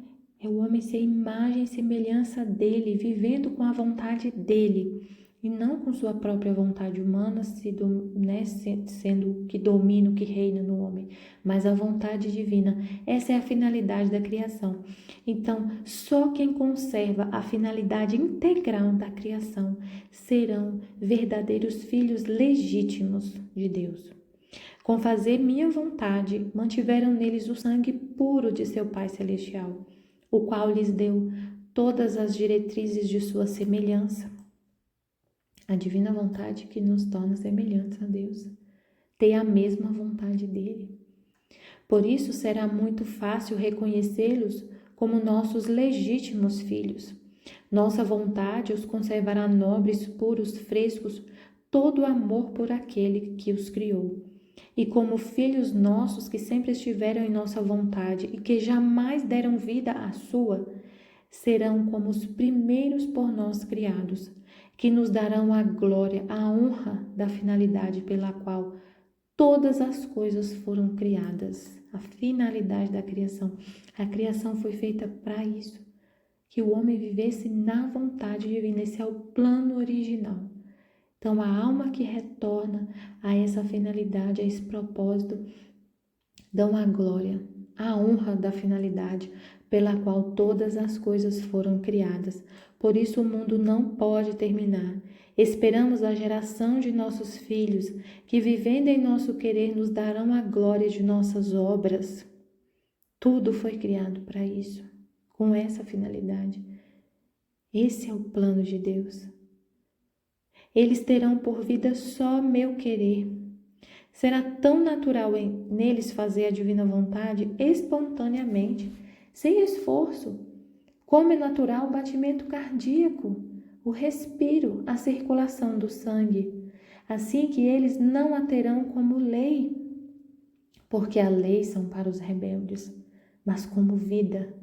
é o homem ser imagem e semelhança dele, vivendo com a vontade dele, e não com sua própria vontade humana, sendo o que domina, o que reina no homem, mas a vontade divina. Essa é a finalidade da criação. Então, só quem conserva a finalidade integral da criação serão verdadeiros filhos legítimos de Deus. Com fazer minha vontade, mantiveram neles o sangue puro de seu Pai Celestial, o qual lhes deu todas as diretrizes de sua semelhança. A divina vontade que nos torna semelhantes a Deus, ter a mesma vontade dele. Por isso será muito fácil reconhecê-los como nossos legítimos filhos. Nossa vontade os conservará nobres, puros, frescos, todo amor por aquele que os criou. E como filhos nossos que sempre estiveram em nossa vontade e que jamais deram vida à sua, serão como os primeiros por nós criados, que nos darão a glória, a honra da finalidade pela qual todas as coisas foram criadas. A finalidade da criação. A criação foi feita para isso, que o homem vivesse na vontade divina. Esse é o plano original. Então, a alma que retorna a essa finalidade, a esse propósito, dão a glória, a honra da finalidade pela qual todas as coisas foram criadas. Por isso o mundo não pode terminar. Esperamos a geração de nossos filhos, que vivendo em nosso querer nos darão a glória de nossas obras. Tudo foi criado para isso, com essa finalidade. Esse é o plano de Deus. Eles terão por vida só meu querer. Será tão natural neles fazer a divina vontade espontaneamente, sem esforço, como é natural o batimento cardíaco, o respiro, a circulação do sangue. Assim que eles não a terão como lei, porque a lei são para os rebeldes, mas como vida,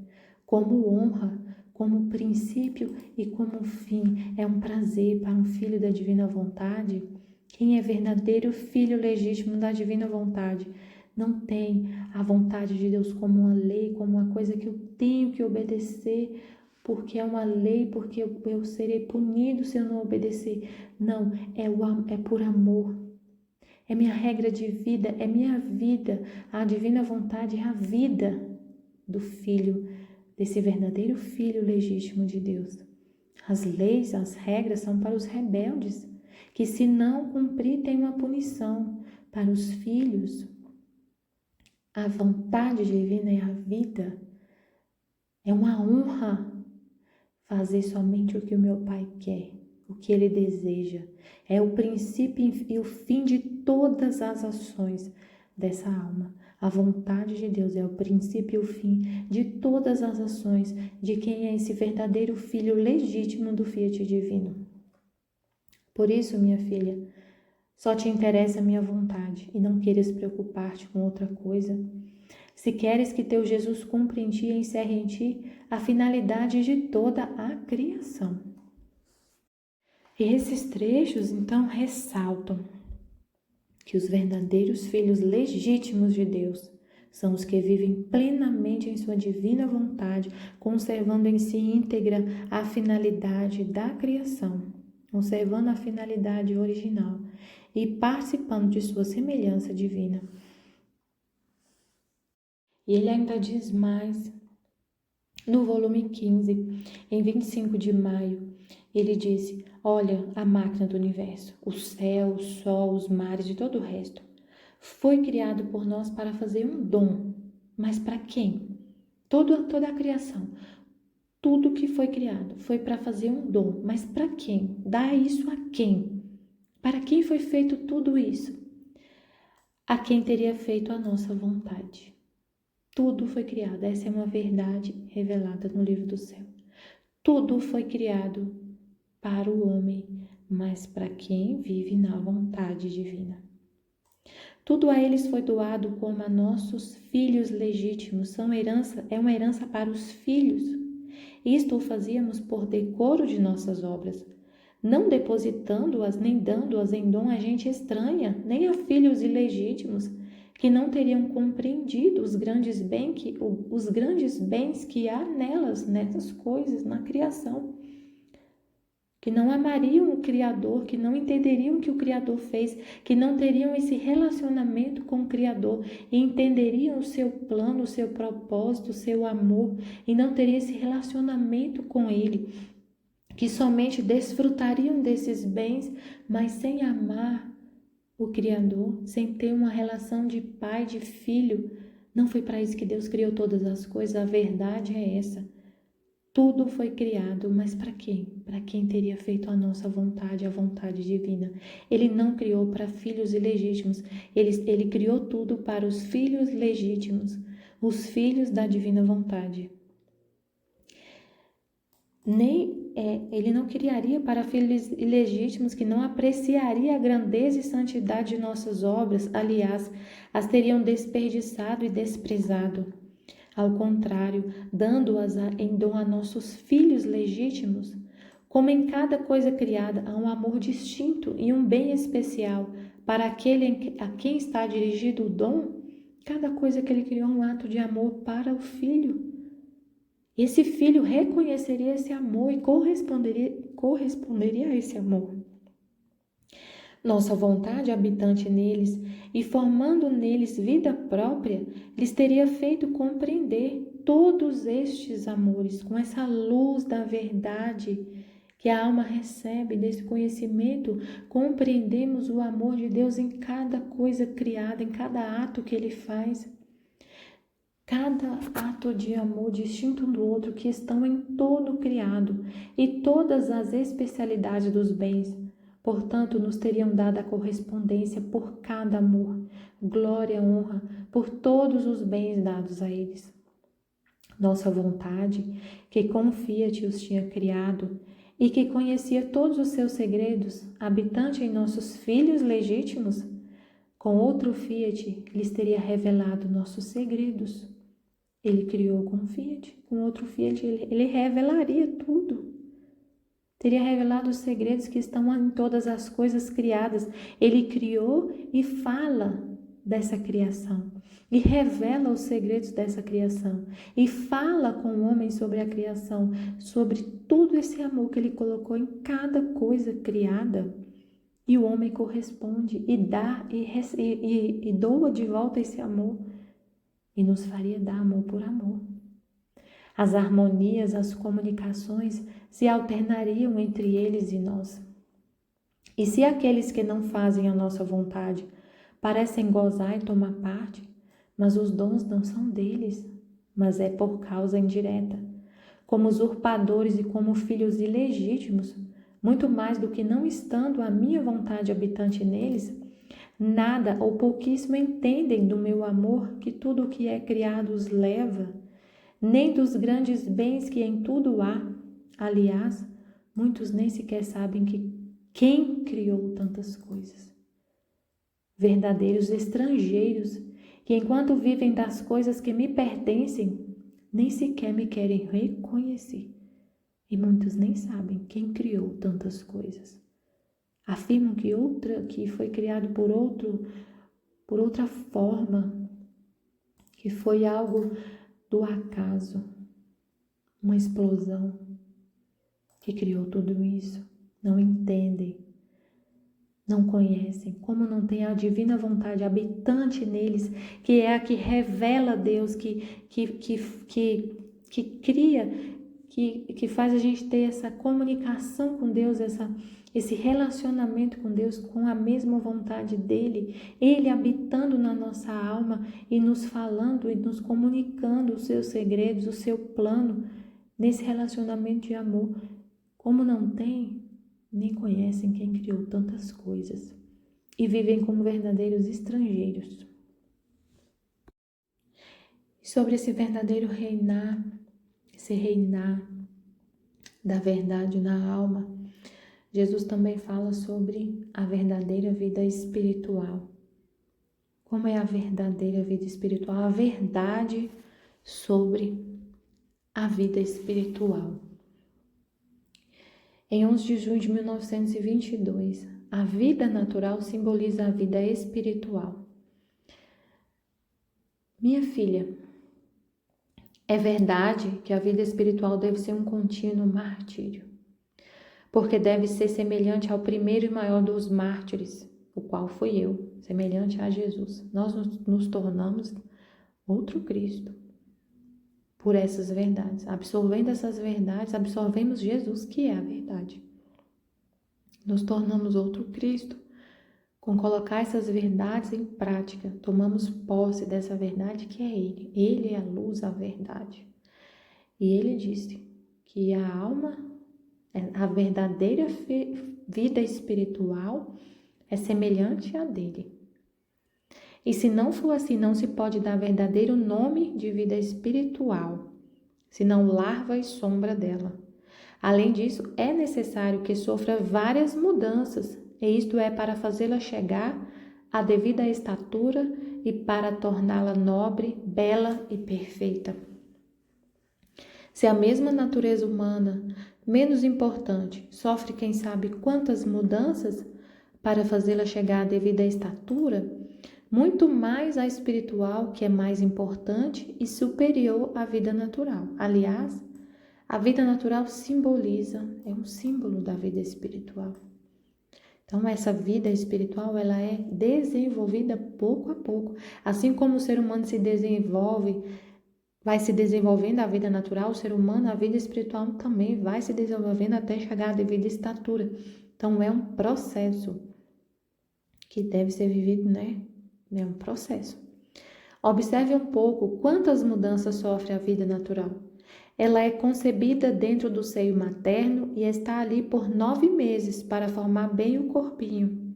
como honra, como princípio e como fim. É um prazer para um filho da divina vontade. Quem é verdadeiro filho legítimo da divina vontade não tem a vontade de Deus como uma lei, como uma coisa que eu tenho que obedecer, porque é uma lei, porque eu serei punido se eu não obedecer. Não, é por amor. É minha regra de vida, é minha vida. A divina vontade é a vida do filho, desse verdadeiro filho legítimo de Deus. As leis, as regras são para os rebeldes, que se não cumprir tem uma punição. Para os filhos, a vontade divina é a vida. É uma honra fazer somente o que o meu Pai quer, o que Ele deseja. É o princípio e o fim de todas as ações dessa alma. A vontade de Deus é o princípio e o fim de todas as ações de quem é esse verdadeiro filho legítimo do Fiat divino. Por isso, minha filha, só te interessa a minha vontade e não queiras preocupar-te com outra coisa. Se queres que teu Jesus cumpra em ti e encerre em ti a finalidade de toda a criação. E esses trechos, então, ressaltam que os verdadeiros filhos legítimos de Deus são os que vivem plenamente em sua divina vontade, conservando em si íntegra a finalidade da criação, conservando a finalidade original e participando de sua semelhança divina. E ele ainda diz mais, no volume 15, em 25 de maio, ele disse: olha a máquina do universo, o céu, o sol, os mares e todo o resto. Foi criado por nós para fazer um dom. Mas para quem? Toda a criação, tudo que foi criado foi para fazer um dom. Mas para quem? Dá isso a quem? Para quem foi feito tudo isso? A quem teria feito a nossa vontade. Tudo foi criado. Essa é uma verdade revelada no livro do céu. Tudo foi criado para o homem, mas para quem vive na vontade divina. Tudo a eles foi doado como a nossos filhos legítimos. É uma herança para os filhos. Isto o fazíamos por decoro de nossas obras, não depositando-as nem dando-as em dom a gente estranha, nem a filhos ilegítimos, que não teriam compreendido os grandes bens que há nelas, nessas coisas, na criação, que não amariam o Criador, que não entenderiam o que o Criador fez, que não teriam esse relacionamento com o Criador e entenderiam o seu plano, o seu propósito, o seu amor, e não teriam esse relacionamento com Ele, que somente desfrutariam desses bens, mas sem amar o Criador, sem ter uma relação de pai, de filho. Não foi para isso que Deus criou todas as coisas, a verdade é essa. Tudo foi criado, mas para quem? Para quem teria feito a nossa vontade, a vontade divina. Ele não criou para filhos ilegítimos, ele criou tudo para os filhos legítimos, os filhos da divina vontade. Ele não criaria para filhos ilegítimos que não apreciaria a grandeza e santidade de nossas obras, aliás, as teriam desperdiçado e desprezado. Ao contrário, dando-as em dom a nossos filhos legítimos, como em cada coisa criada há um amor distinto e um bem especial para aquele a quem está dirigido o dom, cada coisa que ele criou é um ato de amor para o filho. Esse filho reconheceria esse amor e corresponderia a esse amor. Nossa vontade habitante neles e formando neles vida própria, lhes teria feito compreender todos estes amores com essa luz da verdade que a alma recebe desse conhecimento. Compreendemos o amor de Deus em cada coisa criada, em cada ato que Ele faz. Cada ato de amor distinto um do outro que estão em todo o criado e todas as especialidades dos bens. Portanto, nos teriam dado a correspondência por cada amor, glória, honra, por todos os bens dados a eles. Nossa vontade, que com Fiat os tinha criado e que conhecia todos os seus segredos, habitante em nossos filhos legítimos, com outro Fiat lhes teria revelado nossos segredos. Ele criou com Fiat, com outro Fiat ele revelaria tudo. Teria revelado os segredos que estão em todas as coisas criadas. Ele criou e fala dessa criação. E revela os segredos dessa criação. E fala com o homem sobre a criação, sobre todo esse amor que ele colocou em cada coisa criada. E o homem corresponde e dá e doa de volta esse amor. E nos faria dar amor por amor. As harmonias, as comunicações se alternariam entre eles e nós. E se aqueles que não fazem a nossa vontade parecem gozar e tomar parte, mas os dons não são deles, mas é por causa indireta, como usurpadores e como filhos ilegítimos, muito mais do que não estando a minha vontade habitante neles, nada ou pouquíssimo entendem do meu amor que tudo o que é criado os leva, nem dos grandes bens que em tudo há. Aliás, muitos nem sequer sabem quem criou tantas coisas. Verdadeiros estrangeiros, que enquanto vivem das coisas que me pertencem, nem sequer me querem reconhecer. E muitos nem sabem quem criou tantas coisas. Afirmam que foi criado por outra forma, que foi algo do acaso, uma explosão que criou tudo isso. Não entendem, não conhecem, como não tem a divina vontade habitante neles, que é a que revela Deus, que cria, que faz a gente ter essa comunicação com Deus, esse relacionamento com Deus, com a mesma vontade dele, ele habitando na nossa alma e nos falando e nos comunicando os seus segredos, o seu plano, nesse relacionamento de amor. Como não tem, nem conhecem quem criou tantas coisas e vivem como verdadeiros estrangeiros. Sobre esse verdadeiro reinar, esse reinar da verdade na alma, Jesus também fala sobre a verdadeira vida espiritual. Como é a verdadeira vida espiritual? A verdade sobre a vida espiritual. Em 11 de junho de 1922, a vida natural simboliza a vida espiritual. Minha filha, é verdade que a vida espiritual deve ser um contínuo martírio, porque deve ser semelhante ao primeiro e maior dos mártires, o qual fui eu, semelhante a Jesus. Nós nos tornamos outro Cristo por essas verdades. Absorvendo essas verdades, absorvemos Jesus, que é a verdade. Nos tornamos outro Cristo. Com colocar essas verdades em prática, tomamos posse dessa verdade que é Ele. Ele é a luz, a verdade. E Ele disse que a alma, a verdadeira vida espiritual é semelhante à dele. E se não for assim, não se pode dar verdadeiro nome de vida espiritual, senão larva e sombra dela. Além disso, é necessário que sofra várias mudanças, e isto é para fazê-la chegar à devida estatura e para torná-la nobre, bela e perfeita. Se a mesma natureza humana, menos importante, sofre quem sabe quantas mudanças para fazê-la chegar à devida estatura, muito mais a espiritual, que é mais importante e superior à vida natural. Aliás, a vida natural é um símbolo da vida espiritual. Então, essa vida espiritual, ela é desenvolvida pouco a pouco. Assim como o ser humano se desenvolve, vai se desenvolvendo a vida natural, o ser humano, a vida espiritual também vai se desenvolvendo até chegar à devida estatura. Então, é um processo que deve ser vivido, né? É um processo. Observe um pouco quantas mudanças sofre a vida natural. Ela é concebida dentro do seio materno e está ali por 9 meses para formar bem o corpinho.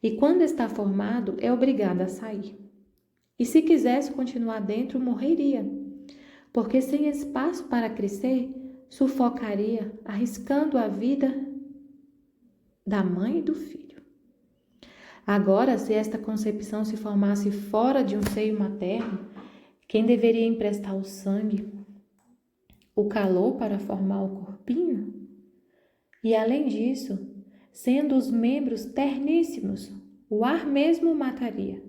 E quando está formado, é obrigada a sair. E se quisesse continuar dentro, morreria, porque sem espaço para crescer, sufocaria, arriscando a vida da mãe e do filho. Agora, se esta concepção se formasse fora de um seio materno, quem deveria emprestar o sangue, o calor para formar o corpinho? E além disso, sendo os membros terníssimos, o ar mesmo mataria.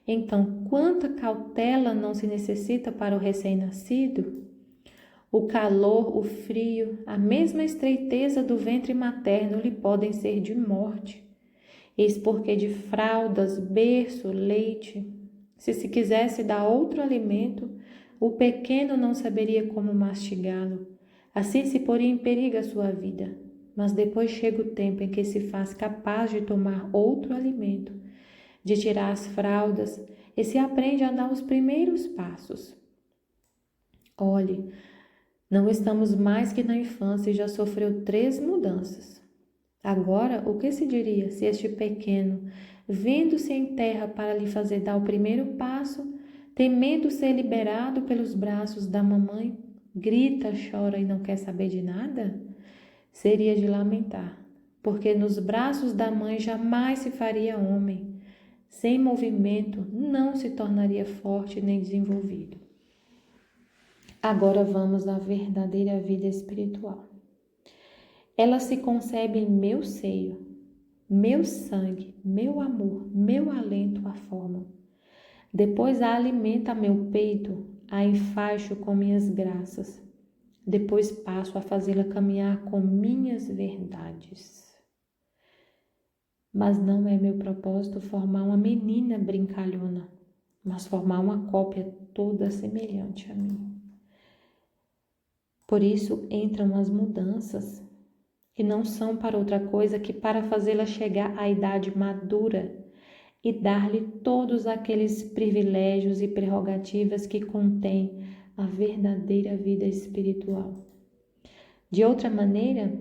Então, quanta cautela não se necessita para o recém-nascido? O calor, o frio, a mesma estreiteza do ventre materno lhe podem ser de morte. Eis porque de fraldas, berço, leite, se quisesse dar outro alimento, o pequeno não saberia como mastigá-lo. Assim se poria em perigo a sua vida. Mas depois chega o tempo em que se faz capaz de tomar outro alimento, de tirar as fraldas e se aprende a dar os primeiros passos. Olhe, não estamos mais que na infância e já sofreu 3 mudanças. Agora, o que se diria se este pequeno, vendo-se em terra para lhe fazer dar o primeiro passo, temendo ser liberado pelos braços da mamãe, grita, chora e não quer saber de nada? Seria de lamentar, porque nos braços da mãe jamais se faria homem. Sem movimento, não se tornaria forte nem desenvolvido. Agora vamos à verdadeira vida espiritual. Ela se concebe em meu seio, meu sangue, meu amor, meu alento a formam. Depois a alimenta meu peito, a enfaixo com minhas graças. Depois passo a fazê-la caminhar com minhas verdades. Mas não é meu propósito formar uma menina brincalhona, mas formar uma cópia toda semelhante a mim. Por isso entram as mudanças, que não são para outra coisa que para fazê-la chegar à idade madura e dar-lhe todos aqueles privilégios e prerrogativas que contém a verdadeira vida espiritual. De outra maneira,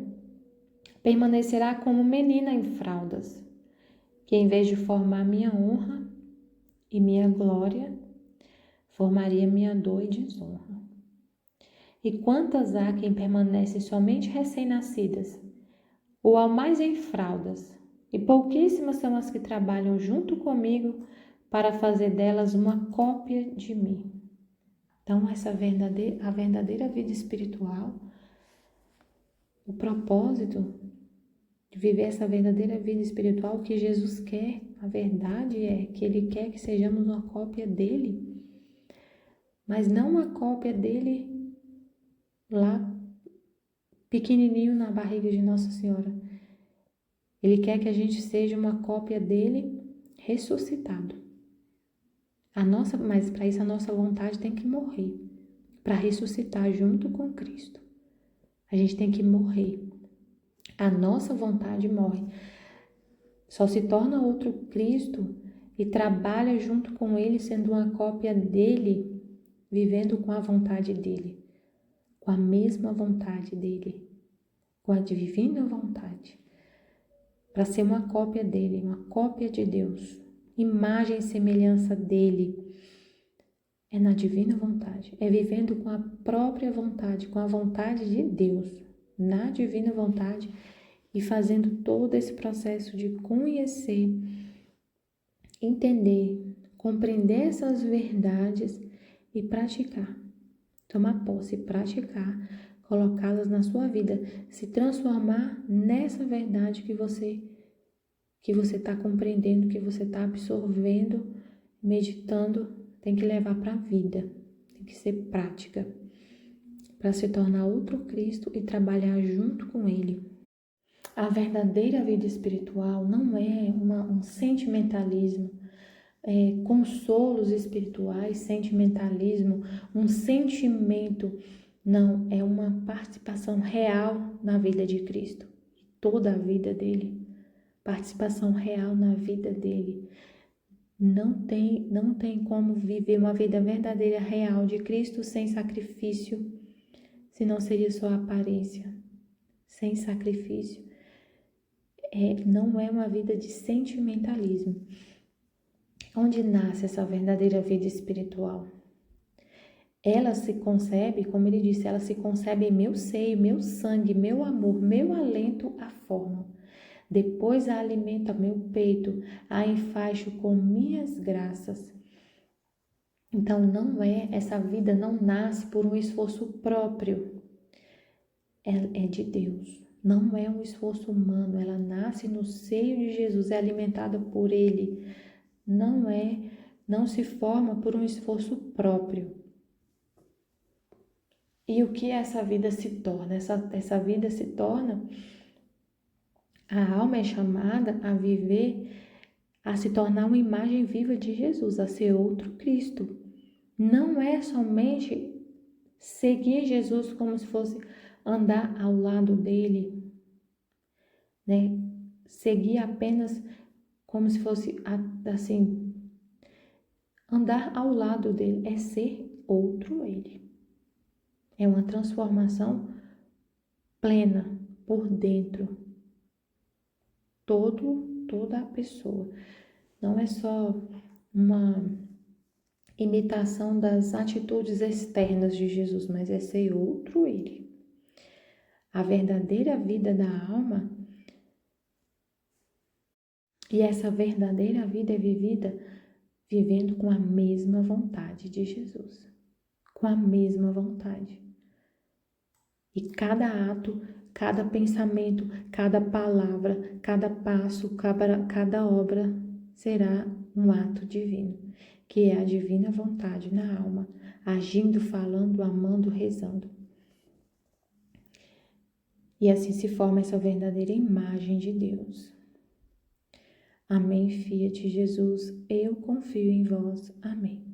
permanecerá como menina em fraldas, que em vez de formar minha honra e minha glória, formaria minha dor e desonra. E quantas há quem permanecem somente recém-nascidas, ou ao mais em fraldas, e pouquíssimas são as que trabalham junto comigo para fazer delas uma cópia de mim. Então, a verdadeira vida espiritual, o propósito de viver essa verdadeira vida espiritual, o que Jesus quer, a verdade é que Ele quer que sejamos uma cópia dEle, mas não uma cópia dEle lá pequenininho na barriga de Nossa Senhora. Ele quer que a gente seja uma cópia dEle ressuscitado. Mas para isso a nossa vontade tem que morrer, para ressuscitar junto com Cristo. A gente tem que morrer. A nossa vontade morre. Só se torna outro Cristo e trabalha junto com Ele, sendo uma cópia dEle, vivendo com a vontade dEle, com a mesma vontade dEle, com a divina vontade, para ser uma cópia dEle, uma cópia de Deus, imagem e semelhança dEle. É na divina vontade, é vivendo com a própria vontade, com a vontade de Deus, na divina vontade, e fazendo todo esse processo de conhecer, entender, compreender essas verdades e praticar. Tomar posse, praticar, colocá-las na sua vida, se transformar nessa verdade que você está compreendendo, que você está absorvendo, meditando, tem que levar para a vida, tem que ser prática, para se tornar outro Cristo e trabalhar junto com Ele. A verdadeira vida espiritual não é um sentimentalismo, consolos espirituais, sentimentalismo, um sentimento. Não, é uma participação real na vida de Cristo, toda a vida dele, participação real na vida dele. Não tem como viver uma vida verdadeira, real de Cristo sem sacrifício, senão seria só aparência, sem sacrifício. Não é uma vida de sentimentalismo. Onde nasce essa verdadeira vida espiritual? Ela se concebe, como ele disse, ela se concebe em meu seio, meu sangue, meu amor, meu alento a forma. Depois a alimenta meu peito, a enfaixo com minhas graças. Então essa vida não nasce por um esforço próprio. É de Deus. Não é um esforço humano, ela nasce no seio de Jesus, é alimentada por Ele. Não se forma por um esforço próprio. E o que essa vida se torna? Essa vida se torna, a alma é chamada a viver, a se tornar uma imagem viva de Jesus, a ser outro Cristo. Não é somente seguir Jesus como se fosse andar ao lado dele, né? Seguir apenas como se fosse assim, andar ao lado dele, é ser outro ele. É uma transformação plena por dentro. Toda a pessoa. Não é só uma imitação das atitudes externas de Jesus, mas é ser outro ele. A verdadeira vida da alma, e essa verdadeira vida é vivida vivendo com a mesma vontade de Jesus. Com a mesma vontade. E cada ato, cada pensamento, cada palavra, cada passo, cada obra será um ato divino, que é a divina vontade na alma, agindo, falando, amando, rezando. E assim se forma essa verdadeira imagem de Deus. Amém, Fiat Jesus, eu confio em vós. Amém.